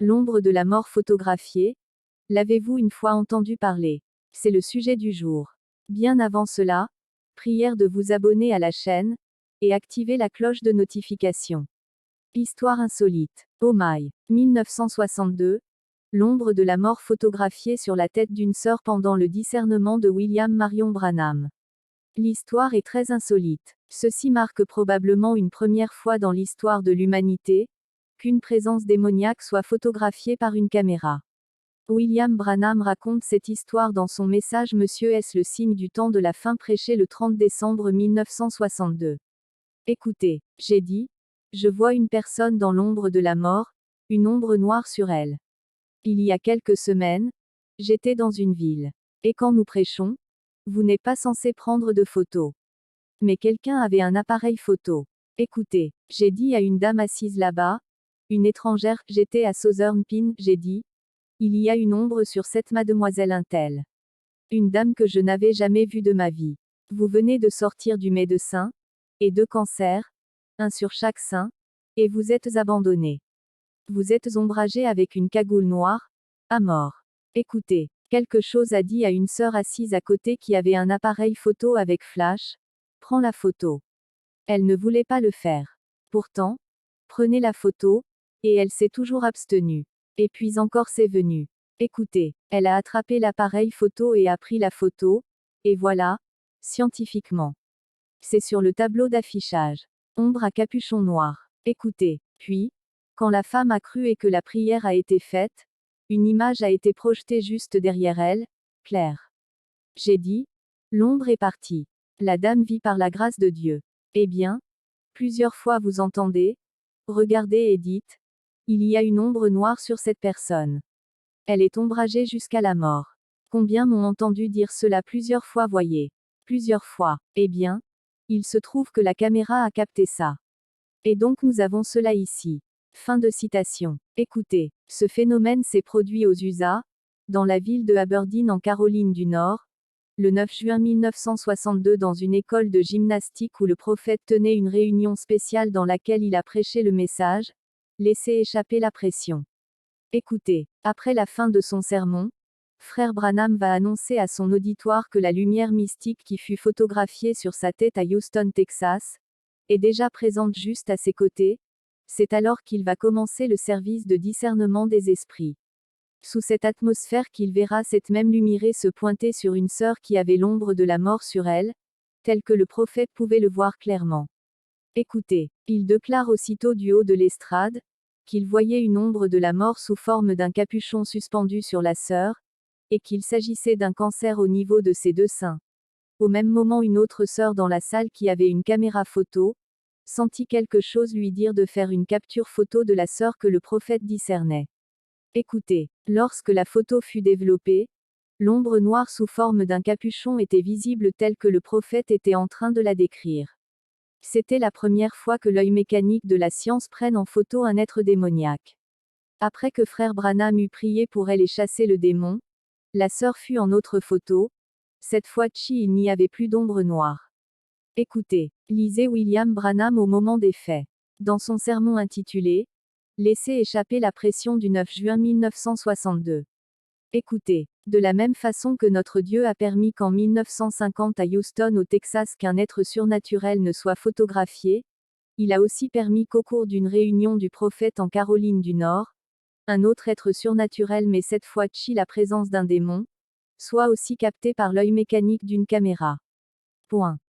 L'ombre de la mort photographiée. L'avez-vous une fois entendu parler? C'est le sujet du jour. Bien avant cela, prière de vous abonner à la chaîne, et activer la cloche de notification. Histoire insolite. Oh my. 1962. L'ombre de la mort photographiée sur la tête d'une sœur pendant le discernement de William Marion Branham. L'histoire est très insolite. Ceci marque probablement une première fois dans l'histoire de l'humanité, qu'une présence démoniaque soit photographiée par une caméra. William Branham raconte cette histoire dans son message Monsieur est le signe du temps de la fin prêché le 30 décembre 1962. Écoutez, j'ai dit, je vois une personne dans l'ombre de la mort, une ombre noire sur elle. Il y a quelques semaines, j'étais dans une ville. Et quand nous prêchons, vous n'êtes pas censé prendre de photos. Mais quelqu'un avait un appareil photo. Écoutez, j'ai dit à une dame assise là-bas, une étrangère, j'étais à Southern Pine, j'ai dit, il y a une ombre sur cette mademoiselle Untel. Une dame que je n'avais jamais vue de ma vie. Vous venez de sortir du médecin, et 2 cancers, un sur chaque sein, et vous êtes abandonné. Vous êtes ombragé avec une cagoule noire, à mort. Écoutez, quelque chose a dit à une sœur assise à côté qui avait un appareil photo avec flash, prends la photo. Elle ne voulait pas le faire. Pourtant, prenez la photo, et elle s'est toujours abstenue. Et puis encore c'est venu. Écoutez, elle a attrapé l'appareil photo et a pris la photo, et voilà, scientifiquement. C'est sur le tableau d'affichage. Ombre à capuchon noir. Écoutez, puis, quand la femme a cru et que la prière a été faite, une image a été projetée juste derrière elle, claire. J'ai dit, l'ombre est partie. La dame vit par la grâce de Dieu. Eh bien, plusieurs fois vous entendez, regardez et dites, il y a une ombre noire sur cette personne. Elle est ombragée jusqu'à la mort. Combien m'ont entendu dire cela plusieurs fois voyez. Plusieurs fois. Eh bien, il se trouve que la caméra a capté ça. Et donc nous avons cela ici. Fin de citation. Écoutez, ce phénomène s'est produit aux USA, dans la ville de Aberdeen en Caroline du Nord, le 9 juin 1962 dans une école de gymnastique où le prophète tenait une réunion spéciale dans laquelle il a prêché le message, laissez échapper la pression. Écoutez, après la fin de son sermon, Frère Branham va annoncer à son auditoire que la lumière mystique qui fut photographiée sur sa tête à Houston, Texas, est déjà présente juste à ses côtés. C'est alors qu'il va commencer le service de discernement des esprits. Sous cette atmosphère qu'il verra cette même lumière se pointer sur une sœur qui avait l'ombre de la mort sur elle, tel que le prophète pouvait le voir clairement. Écoutez, il déclare aussitôt du haut de l'estrade, qu'il voyait une ombre de la mort sous forme d'un capuchon suspendu sur la sœur, et qu'il s'agissait d'un cancer au niveau de ses 2 seins. Au même moment une autre sœur dans la salle qui avait une caméra photo, sentit quelque chose lui dire de faire une capture photo de la sœur que le prophète discernait. Écoutez, lorsque la photo fut développée, l'ombre noire sous forme d'un capuchon était visible telle que le prophète était en train de la décrire. C'était la première fois que l'œil mécanique de la science prenne en photo un être démoniaque. Après que Frère Branham eut prié pour elle et chassé le démon, la sœur fut en autre photo. Cette fois-ci il n'y avait plus d'ombre noire. Écoutez, lisez William Branham au moment des faits. Dans son sermon intitulé « Laissez échapper la pression du 9 juin 1962 ». Écoutez, de la même façon que notre Dieu a permis qu'en 1950 à Houston au Texas qu'un être surnaturel ne soit photographié, il a aussi permis qu'au cours d'une réunion du prophète en Caroline du Nord, un autre être surnaturel mais cette fois-ci la présence d'un démon, soit aussi capté par l'œil mécanique d'une caméra. Point.